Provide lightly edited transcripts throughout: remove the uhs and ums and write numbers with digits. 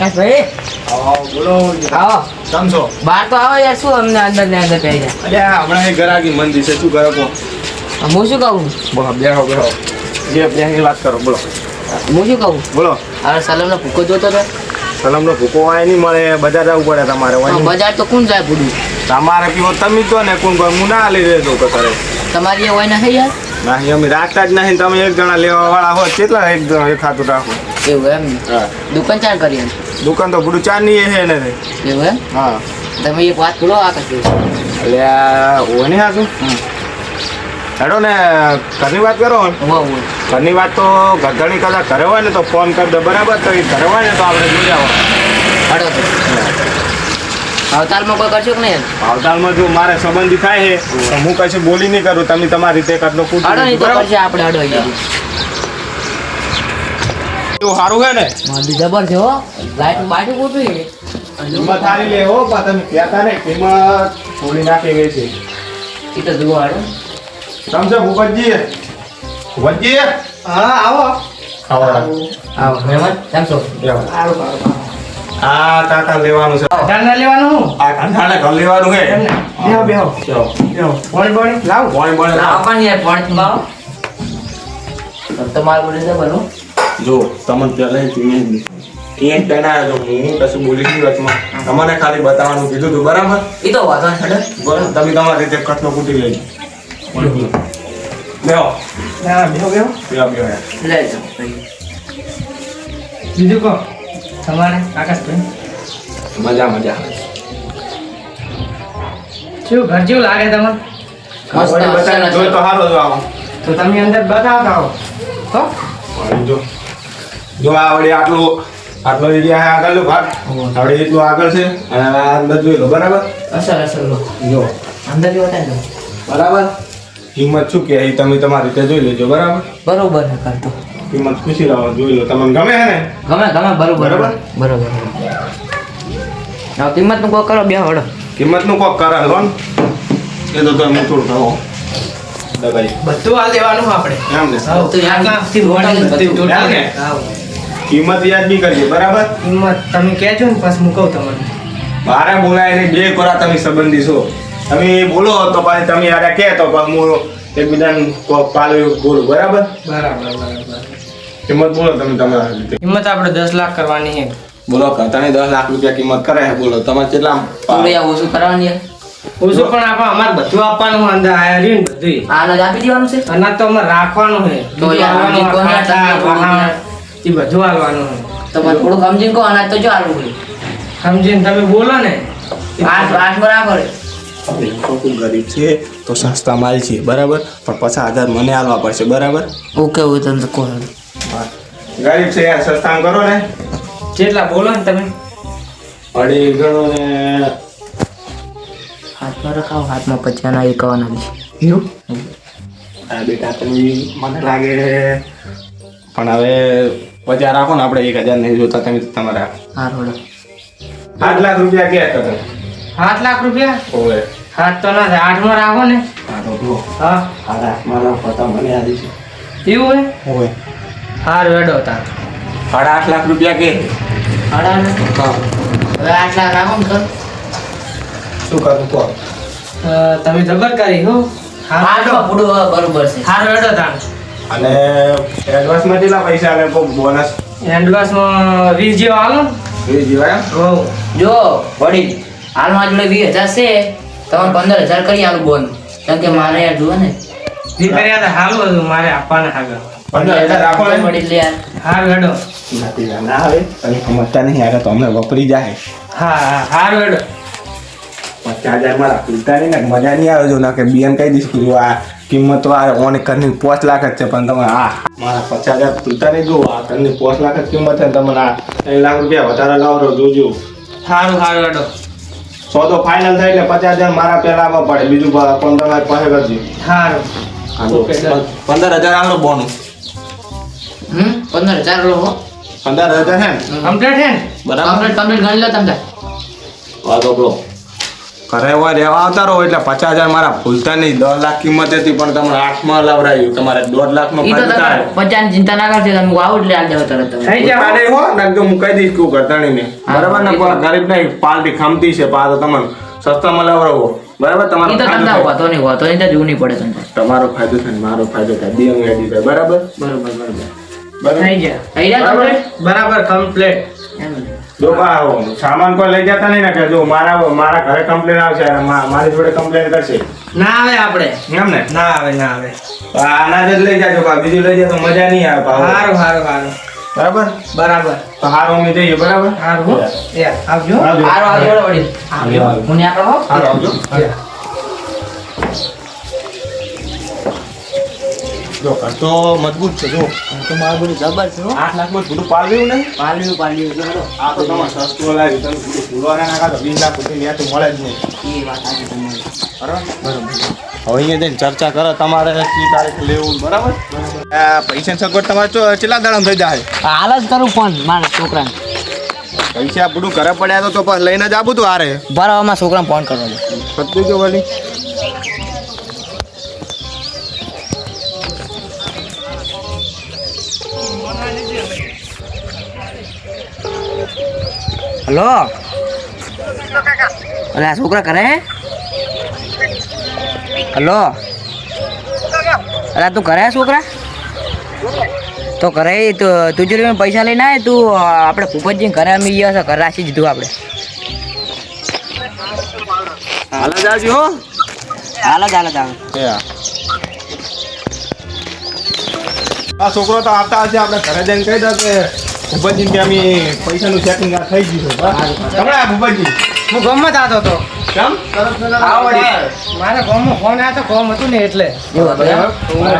આકાશભાઈ આવો બોલો. આવો કેમ છો? બહાર તો આવો યાર, શું અમને અંદર ને અંદર કહી જાય. અરે હમણાં એક ગરાગી મંદી છે, શું કરો કહો? હું શું કહું? બોલો બેહો બેહો. જે બેહની વાત કરો બોલો. હું શું કહું? બોલો. હવે સલમનો ભૂકો જોતો હતો. સલમનો ભૂકો વાય નહીં મળે, બજાર જવું પડે તમારે. બજાર તો કોણ જાય પૂરું? તમારે પીવો તમે જ ને કોણ કોઈ હું ના લઈ લેજો તો કરે. તમારી એ હોય નહીં યાર. નહીં અમે રાખતા જ નહીં. તમે એક જણા લેવા વાળા હો કેટલા એક જણા એક ખાતું રાખો. એવું એમ? હા. દુકાન ચાર કરી એમ. દુકાન તો પૂરું ચાર ની છે ને. એવું એમ? હા. તમે એક વાત બોલો આકાશભાઈ. એટલે હોય નહીં હાશું. હેડો ને ઘરની વાત કરો. ઘરની વાત તો ઘણી કદાચ ઘરે હોય ને તો ફોન કરી દો બરાબર. તો એ ઘરે હોય ને તો આપણે જોઈ આવો. હડો તો અવતારમાં કોઈ કરશો કે નહીં? આવતાલમાં જો મારે સંબંધી થાય છે તો હું કશું બોલી નહીં કરું. તમે તમારી રીતે કરલો હડો નહીં તો કરશે આપણે. હડો યાર એવું સારું છે ને. જબર છે હો. લાઈટ બાટું ગોઠવી કિંમત સારી લે હો પણ તમે કહેતા ને કિંમત થોડી નાખી ગઈ છે. એ તો જુઓ હાડો. સમજો ભૂપતજી ભૂપતજી. હા આવો આવો આવો મહેમાન કેમ છો? આ કાકા લેવાનું છે. ધાના લેવાનું હું આ કાંઠાને ઘર લેવાનું છે. બેહો બેહો ચલો બેહો પાણી લાવ પાણી પાણી લાવો. આપણ યાર પાણી લાવો. તમારે બોલે છે બનો. જો તમને પહેલા એક પેના જો હું કશું બોલીશ નહીં વચમાં. તમને ખાલી બતાવવાનું કીધું હતું બરાબર. એ તો વાંધો નહીં હડો. બરાબર તમે તમારી રીતે કટલો કૂટી લેજો. બેહો હા બેહો બેહો બેહો બેહો યાર. લઈ જાઓ. બીજું કહો તમારે આકાશભાઈ મજા મજા. શું ઘર જેવું લાગે તમને? મસ્ત વળી બતાવીને સરસ. જોઈ તો સારો જો આવો. તો તમે અંદર બતાવતા હો હો વળી જો આ વળી આટલો એરિયા આગળનો ભાગ આપણે એટલું આગળ છે અને આ અંદર જોઈ લો બરાબર. અસર અસર લો. જો અંદર બી બતાવી દો. બરાબર. કિંમત શું કે એ તમે તમારી રીતે જોઈ લેજો બરાબર. બરોબર છે કરતો. કિંમત ખુશી રહો જોઈ લો તમને ગમે છે ને. ગમે ગમે બરોબર બરોબર? બરોબર. હવે કિંમત નું કોઈ કરો બે હડો. કિંમતનું કોક કરે લોન એ તો તમે થોડું કહો દબાઈ બધું આ લેવાનું આપણે એમ ને. હાવ તો યાર આકાશથી ટોટલ મોટી બધું. ટોટલ એમ ને? હાવ. કિંમત યાદ બી કરીએ બરાબર. કિંમત તમે કહેજો ને પછી હું કહું તમને મારે બોલાય ને બે કોરા તમે સંબંધી છો. તમે બોલો તો પછી તમે યાર કહે તો પછી હું એકબીજાને કોક પાલું બોલું બરાબર. બરાબર કિંમત બોલો તમે તમારા રીતે. કિંમત આપણે 10 લાખ કરવાની છે બોલો તને 10 લાખ રૂપિયા કિંમત કરે છે બોલો તમારે કેટલા થોડું યાર ઓછું કરવાનું યાર. ઓછું પણ આપણે અમારે બધું આપવાનું હોય, અંદર આયા રહ્યું ને બધું આને જ આપી દેવાનું છે. અનાજ તો અમારે રાખવાનું છે તો યાર બધું સમજી કોને ખાતા, તમે બોલો વાહણ, યાર. એ બધું હાલવાનું છે તમારે થોડું સમજીને કહો અનાજ તો જો આલવું હોય. સમજીને તમે બોલો ને આઠ બરાબર. ખૂબ ગરીબ છે તો સસ્તા માલ છે બરાબર પણ 50,000 મને આલવા પડશે બરાબર. ઓકે હોય તો કહો. ગરીબ છે યાર સસ્તા કરો ને. જેટલા બોલો ને તમે અઢી ગણો ને હાથમાં રખાવો. હાથમાં 50 ના 51 ના એવું હા બેટા તમે મને લાગે પણ હવે 50 રાખો ને આપણે 1,000 નહીં જોતા તમે તમારા હા રોડો. 8 લાખ રૂપિયા ક્યાં હતા તમે 7 લાખ રૂપિયા ઓવે 7 તો ના થાય 8 માં રાખો ને હા તો જો હા આડા મારા પતા મને આદી છે એવું હે ઓવે હાર વેડો તાર 8.5 લાખ રૂપિયા કે હાડા ને. હા હવે 8 લાખ રાખો ને તો. શું કરું તો તમે જબર કરી હો હા તો પૂડું હવે બરોબર છે. હાર વેડો તાર અને એડવાન્સમાં કેટલા પૈસા આલે કોઈ બોનસ એડવાન્સ માં 20 જેવો આલો ને એ જીવાય હો જો વડીલ હાલમાં જોડે 20,000 છે. તમે 15,000 કરી આલું બોન. કેમ કે મારે યાર જુઓ ને વી કર્યા તો હાલું હતું મારે આપવાના આગળ 15,000 રાખો ને વડીલ યાર. હાર વેડો નથી ના આવે તમે સમજતા નહીં યાર તો અમને વપરી જાય હા હાર વેડો 50,000 માં રાખતા નહીં ને મજા નહીં આવે જો ના કે બીએન કહી દઈશ કે જો આ કિંમત તો આ ઓને કરની 5 લાખ જ છે પણ તમે આ મારા 50,000 તૂટતા નહીં જો આ કરની 5 લાખ જ કિંમત છે તમે આ 3 લાખ રૂપિયા વધારે લાવો જોજો હારું હાર વેડો સોદો ફાઇનલ થાય એટલે 50,000 મારા પહેલા આવવા પડે બીજું 15,000 પાસે કરજો હારું ઓકે ડન 15,000 આલો બોનસ 15,000 લો હો. 15,000 છે ને કમ્પ્લીટ હે ને બરાબર કમ્પ્લીટ ગણી લો તમે. વાતો બ્રો ઘરે હોય રહેવા આવતા રહો એટલે 50,000 મારા ભૂલતા નહીં. 10 લાખ કિંમત હતી પણ તમારે 8માં લાવરાયું. તમારે 1.5 લાખમાં ઈ તો ફાયદો થાય. તમે પચાસની ચિંતા ના કરજો, તમે હું આવું એટલે આ જાવ તરત તમે. થઈ જાવ. ભૂલતા નહીં હો, નકર હું કહી દઈશ કે હું ઘરધાણીને. બરાબર ને? પણ ગરીબ નહીં, પાલટી ખમતી છે. પા તો તમને સસ્તામાં લાવરાવો. બરાબર? તમારો ઈ તો ફાયદો તમને થાય. હોતો નહીં તો જોવું નહીં પડે તમને. તમારો ફાયદો થાય ને મારો ફાયદો થાય. બે રેડી થાય. બરાબર? બરોબર. બરાબર? થઈ ગયા થઈ રહ્યા બરાબર? complete? બરાબર કમ્પ્લીટ. એમ. જો સામાન કોઈ લઈ જતા નહીં ને કે જો મારા ઘરે કમ્પ્લેન આવશે અને મારી જોડે કમ્પ્લેન કરશે ના આવે આપણે. એમ ને? ના આવે. અનાજ જ લઈ જાજો. બીજું લઈ જાય તો મજા નહીં આવે પાછું. સારું. બરાબર? તો હારું અમે જઈએ. બરાબર? સારું. એ આવજો. આવજો. આવજો વડીલ. આવજો. હું ન્યા કરો. હારું, આવજો. જો ખર્ચો મજબૂત છે. જો તો મારું બધું જબર છે હો. 8 લાખમાં થોડું પાલવ્યું ને પાલ્યું જો હેડો. આ તો તમારે સસ્તું લાવ્યું. તમે થોડું ફૂલવાના નાખા તો 20 લાખ સુધી ત્યાં તો મળે જ નહીં. ઈ વાત સાચી તમારી. બરાબર? હવે અહીંયા જઈને ચર્ચા કરો તમારે કઈ તારીખ લેવું. બરાબર? પૈસાની સગવડ તમારે કેટલા દાડા થઈ જાય? હાલ જ કરું ફોન મારા છોકરાને. પૈસા બધું ઘરે પડ્યા તો પછી લઈને જ આવું તું આરે બરાબર છોકરાને ફોન કરવાનો. બધું જો વળી. હલો. અરે આ છોકરા કરે હે? હલો. અરે તું કરે હે છોકરા? તો કરે તો તું જો પૈસા લઈને આવે તું આપણે ભૂપતજી ઘરે અમે ગયા છે ઘર રાખી દીધું આપણે. હાલ જ આવજો હો. હાલ જ આ છોકરો તો આવતા હશે. આપણે ઘરે જઈને કહી દો કે ભૂપતજી કે અમે પૈસાનું સેટિંગ થઈ ગયું છે. હમણાં ભૂપતજી હું ગામમાં જ આવતો હતો. કેમ? મારા ગામમાં ફોન આવ્યો તો ગામ હતું ને એટલે.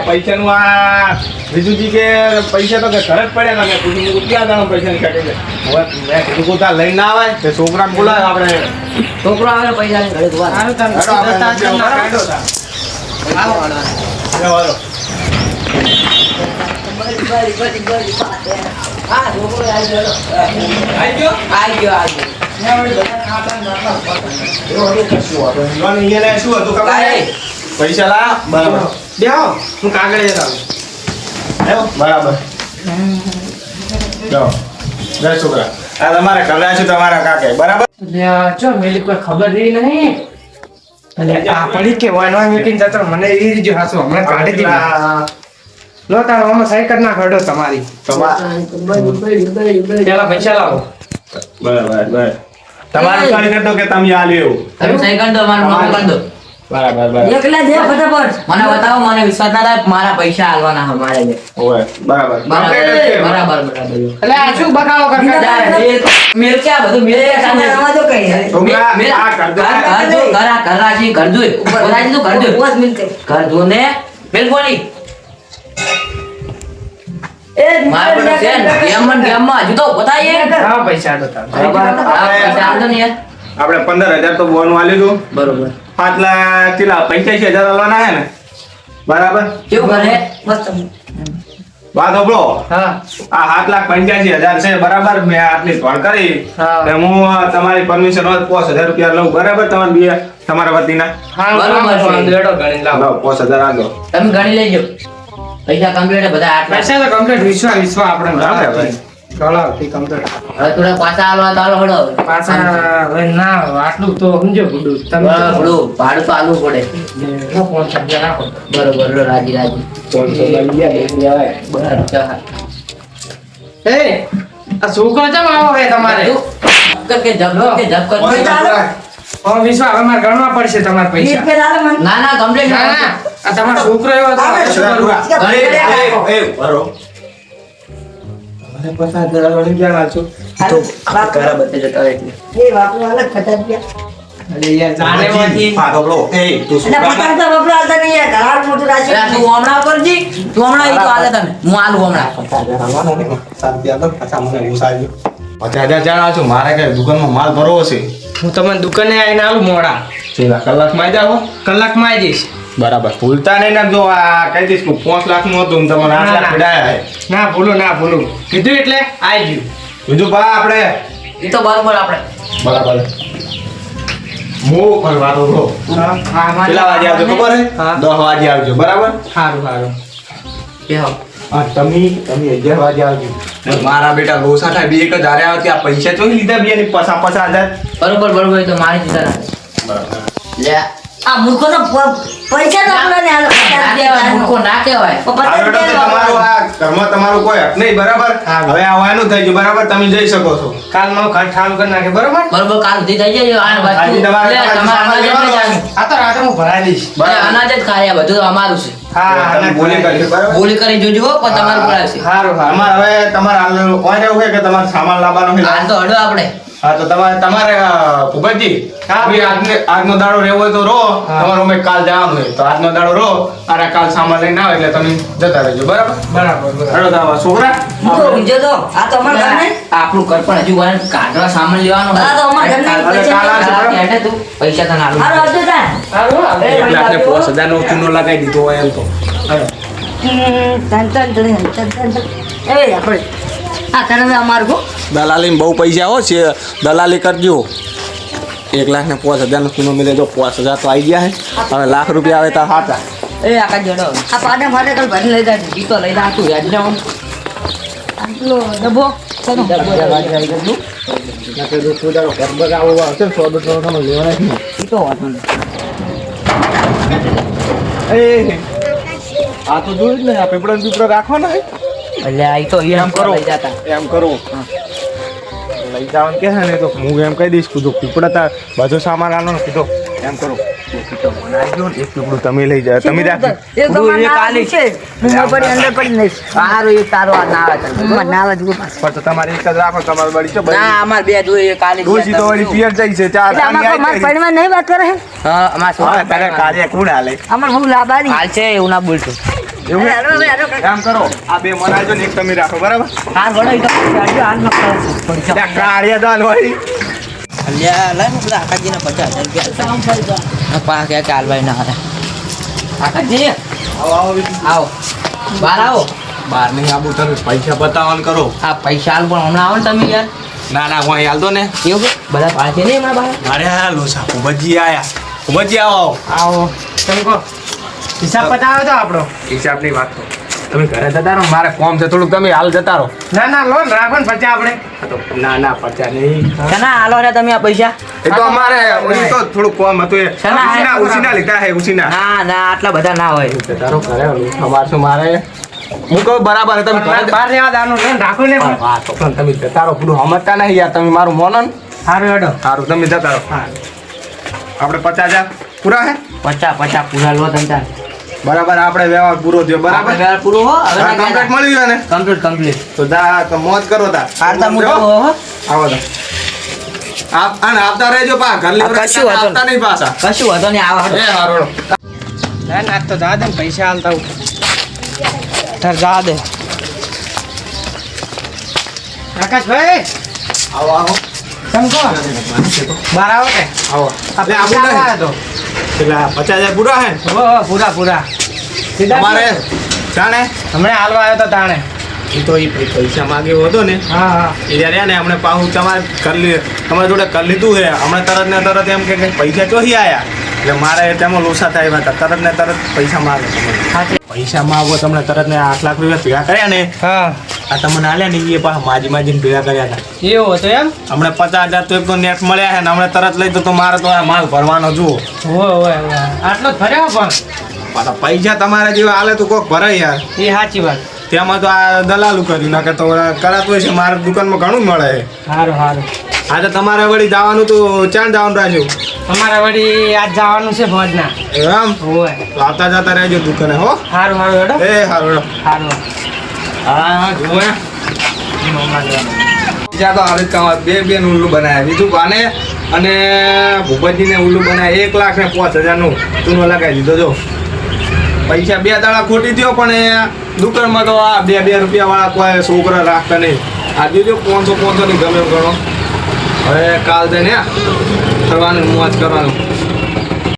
પૈસાનું આ વિજુજી કે પૈસા તો કે ઘરે જ પડ્યા ને કીધું ક્યાં જાણો પૈસાની કાઢી હવે મેં કીધું કોતા લઈને ના આવે તે છોકરાને બોલાવે આપણે. છોકરો આવે પૈસા લઈને ઘરે જોવા. સારું તમે હેડો આપણે જતા હશો ને બરાબર? કાઢો તા. હેડો, હાલો. જોવાનું અહીંયા શું હતું ખબર છે? પૈસા લા. બરાબર. બેહો હું કાગળ જતા આવું. આવ્યો? બરાબર. જાઓ. જય છોકરા. આ તમારે ઘરે છે તમારા કાકે. બરાબર? ચો મેલી કોઈ ખબર રહી નહીં. અને આ પડી કે વાનવા મીટિંગ જતો મને એ રીજો હાસુ હમણાં કાઢી દીધી. લો તાર આમાં સાયકલ ના ખડો તમારી. પેલા પૈસા લાવો. બરાબર. તમારે કરી કરતો કે તમે આ લ્યો. તમે સહી કરી દો મારું નામ કરી દો. બરાબર. એકલા દે ફટાફટ. મને બતાવો મને વિશ્વાસ ના થાય મારા પૈસા આલવાના છે મારે જે. ઓય. બરાબર. બરાબર. એટલે આ શું બકાવો કરતા મેલ કે આ બધું મેલ કે સામે છોકરા, આ ઘર રાખી ઘર જોઈ બોલાજી તું ઘર જોઈ ઘર જો ને મેલ બોલી માર પર છે ગેમમાં હજુ તો બતાઈએ હા પૈસા તો તાર. બરાબર આ પૈસા આલજો ને યાર. આપણે 15,000 તો બોન વાલી દઉં. બરોબર 5 લાખ કેટલા 85,000 આલવાના હે ને? બરાબર. કેવું કરે વાત સાંભળો. હા આ 7,85,000 છે. બરાબર. મેં આટલી ધોળ કરી હા. તે હું તમારી પરમિશન હોત 5,000 રૂપિયા લઉં. બરાબર? તમારા વતીના હા બરોબર છે. બરોબર લેડો ગણી લાવો. લાવો 5,000 આગળ. તમે ગણી લેજો પૈસા કમ્પ્લીટ બધા આટલા પૈસા તો કમ્પ્લીટ વિશ્વા આપણે બરાબર ભાઈ. ગળાવ થી કમ્પ્લીટ. હવે થોડા પાછા આલવા તો આલો હળો પાછા હવે ના આટલું તો સમજો ગુડુ તમે થોડું ભાડું તો આલવું પડે નો ફોન સમજ્યા રાખો. બરોબર રાજી 500 લઈ ગયા. બરાબર ચાલ. એ આ છોકરો ચમ આવો હે તમારે કે જબ કર હા વિશ્વા હવે મારે ગણવા પડશે તમારા પૈસા. ના કમ્પ્લીટ ના ના આ તમારો છોકરો એવો હતો હવે શું કરું? બરો. તમારે 5,000 લઈ ગયા લાલચો. ઘરા બધે જતા રહે એટલે અરે યાર જાને વાથી હા તો લો. એ તું શું કામ? તું હમણાં કરજી તું હમણાં ઈ તો આલે તમે હું આલું હમણાં 5,000 આવવાના ને એમાં. શાંતિ આપો. પાછા મને ઉસાડજો. 5,000 જાણા છો. મારે કે દુકાનમાં માલ ભરવો છે. હું તમને દુકાને આવીને આલું મોડા છેલ્લા કલાકમાં જાઓ. કલાકમાં આવી જઈશ. બરાબર. ભૂલતા નહીં ને. જો આ કહી દઈશ કે 5 લાખનું હતું ને તમને 8 લાખ પડાયા છે. ના ભૂલું કીધું એટલે આવી ગયું. બીજું બા આપણે ઈ તો બરોબર આપણે બરાબર હું ફરવાનો રહો કેટલા વાગે આવજો ખબર હે હા. 10 વાગે આવજો બરાબર સારું સારું બેહો. હા તમે 11 વાગે આવજો મારા બેટા લોસા થાય 1000 આવ્યા ત્યાં પૈસા તો લીધા બે ની 50,000 બરોબર એ તો મારી ચિંતા રાખે. લે આ મૂર્ખો તો પૈસા તો આપણને હાલો ના કહેવાય, મૂર્ખો ના કહેવાય. પચાસ આ બેટા તો તમારું આ ઘરમાં તમારું કોઈ હક નહીં બરાબર હા. હવે આવવાનું થઈ ગયું બરાબર તમે જઈ શકો છો કાલ માં ઘર ઠાલ કરી નાખે બરોબર બરોબર કાલ સુધી થઈ જાય આ વસ્તુ. આજે તમારે લે, તમારે અનાજ જ લઈ જવાનું. આ તો રાતે હું ભરાઈ દઈશ લે, અનાજ જ ખાય બધું તો અમારું છે. હા તમે બોલી કરી બરાબર બોલી કરી જોજો હો, પણ તમારું પડાવશે. સારું સારું અમારે હવે તમારે હાલ ઓય એવું છે કે તમારે સામાન લાવવાનો છે હાલ તો હડો આપણે. હા તો તમારે ભૂપતજી હા. આજનો દાડો રહેવો હોય તો રહો હા. તમારે અમે કાલ જવાનું હોય તો આજનો દાડો રહો અને કાલ સામાન લઈને આવે એટલે તમે જતા રહેજો બરાબર બરાબર બરાબર હેડો તમારા છોકરા મૂર્ખો બીજો તો આ તો અમારા ઘર નહીં આપણું ઘર પણ હજુ વાર કાઢવા સામાન લેવાનો હા, તો અમારે ઘરના હવે પૈસા કાલ આવશે, બરાબર? એટલે તું પૈસા તને આલું. હાલો આવજો તા સારું એ આપણે ભાઈ આપણે બાપુ. 5000 નો ચૂનો લગાવી દીધો હોય એમ તો એ આપણે આ કરે અમારું ગો દલાલી બહુ પૈસા હો છે દલાલી કરજો 1,05,000 નો ચૂનો મિલે તો 5000 તો આવી ગયા હે હવે લાખ રૂપિયા આવે તો હાટા એ આકાશ જોડો. આ પાડા માટે કાલ ભરી લઈ જાય ઈ તો લઈ જા તું યાદ જાવ. આટલો ડબ્બો ચલો ઈ તો વાંધો નહીં. આ તો જોયું જ ને આ પેપડો પીપડો રાખવાનો હે એટલે આ ઈ તો ઈ એમ કરો લઈ જાતા. એમ કરો લઈ જવાનું કે છે ને તો હું એમ કહી દઈશ કીધું પીપળા તા બધો સામાન આનો ને કીધું એમ કરો એક પીપળું તમે લઈ જાય તમે રાખજો એક ઉડું અમાર એ નાવા કાલી. છે હું પડી અંદર પડી નહીં સારું એ તારો આ ના આવે તને. મને નાવા જવું પાછું પણ તો તમારે એક જ રાખો તમારે વળી છે ના અમાર બે જોઈએ કાલી. ડોસી તો વળી પિયર જાય છે ચાર એટલે આમાં કોઈ મારા પરિવાર નહીં વાત કરે હે હા અમાર હા તારે કાર્ય કોણ હાલે અમાર હું લાબારી હાલ છે એવું ના બોલતો. એવું હે? હાલો, હાલો, હાલો. કામ કરો આ બે મનાજો ને એક તમે રાખો બરાબર હાલ વડો ઈ તો હાલ હાલ ન કરો. ત્યાં કાર્ય દાલ વળી અલ્યા લઈ હું પેલા આકાશજીને 50,000 રૂપિયા પા કે હાલવાય ના હાલે. આકાશજી આવો આવો બીજું. આવો બહાર આવો. બહાર નહીં આવું તમે પૈસા બતાવવાનું કરો આ પૈસા હાલ પણ હમણાં આવો ને તમે યાર. ના ના હું અહીં હાલ દો ને એવું કે બધા પાડે નહીં હમણાં બહાર. અરે હા લોસા ઉભજી આયા ઉભજી આવો આવો તમે કહો હિસાબ પતાવ્યો તો આપણો હિસાબની વાત તો તમે ઘરે જતા રહો મારે કોમ છે થોડુંક તમે હાલ જતા રહો ના ના લોન રાખો ને પછી આપણે ના ના પચા નહીં શેના હાલો રે તમે આ પૈસા? એ તો અમારે ઓલી તો થોડુંક કોમ હતું એ શેના આયા? ઉસીના લીધા હે ઉસીના ના ના આટલા બધા ના હોય. જતા રહો ઘરે અમારે શું મારે હું કહું બરાબર હે, તમે ઘરે બહાર રહેવા દાનું લોન રાખો ને પણ. હા તો પણ તમે જતા રહો પૂરું સમજતા નહીં યાર તમે મારું મોનો ને સારું હેડો સારું તમે જતા રહો હા આપણે 50,000 પૂરા હે 50 પૂરા લો તમે તાર. બરાબર આપણે વ્યવહાર પૂરો થયો આપણે બરાબર વ્યવહાર પૂરો હો હવે ના કમ્પ્લીટ કહેતા. મળી ગયો ને કમ્પ્લીટ તો જા તો મોજ કરો તા હાલતા મૂકો હો. આવો તો અને આવતા રહેજો પા ઘર આ કશું વાંધો આવતા નહીં પાછા કશું વાંધો નહીં આવો એ હારો ના ના તો જા દે ને પૈસા હાલતા હું તાર જા દે આકાશભાઈ આવો આવો તમે કહો બહાર આવો કે આવો આ લે, આવું પૈસા નહીં. આવ્યા તો પેલા 50,000 પૂરા હે ને? ઓહો, પૂરા પૂરા સીધા તમારે જાણે હમણાં હાલવા આવ્યો તો તાણે એ તો એ પૈસા માંગ્યો હતો ને હા હા એ રહ્યા ને હમણાં પાછું તમારી જોડે કરી લીધું છે હમણાં તરત ને તરત એમ કે પૈસા ચોથી આયા એટલે મારે તેમાં લોસા થાય હતા તરત ને તરત પૈસા માગે તમને સાચી પૈસા માંગો તમને તરત ને 8 લાખ રૂપિયા ભેગા કર્યા ને હા આ તમને આલ્યા ને એ પાછા માજીને ભેગા કર્યા હતા એવું હતું એમ હમણાં 50,000 તો એક તો નેટ મળ્યા છે ને હમણાં તરત લઈ તો મારે તો આ માલ ભરવાનો જુઓ હોય હોય હોય. આટલો જ ફર્યો પણ પાછા પૈસા તમારા જેવા હાલે તો કોક ભરાય યાર એ સાચી વાત તેમાં તો આ દલાલું કર્યું નાખે તો કરાતું હોય છે મારા દુકાનમાં ઘણું મળે છે સારું સારું આજે તમારે વળી જવાનું તો ચાણ જવાનું રાખ્યું અમારે વળી આજ જવાનું છે ભોજના એમ હોય તો આવતા જતા રહેજો દુકાને હો સારું સારું હેડો એ હારું સારું હા જુઓ બીજા તો આવી કામ બે ઉલ્લુ બનાવ્યા બીજું બાને અને ભૂપતજીને ઉલ્લુ બનાવ્યા 1,05,000 નું ચૂનો લગાવી દીધો જો પૈસા 2 દાડા ખોટી થયો પણ એ દુકાનમાં તો આ 2 રૂપિયા વાળા કોઈ છોકરા રાખતા નહીં આ જોજો 500 ની ગમે એમ ગણો હવે કાલ જઈને ફરવાનું મોજ કરવાનું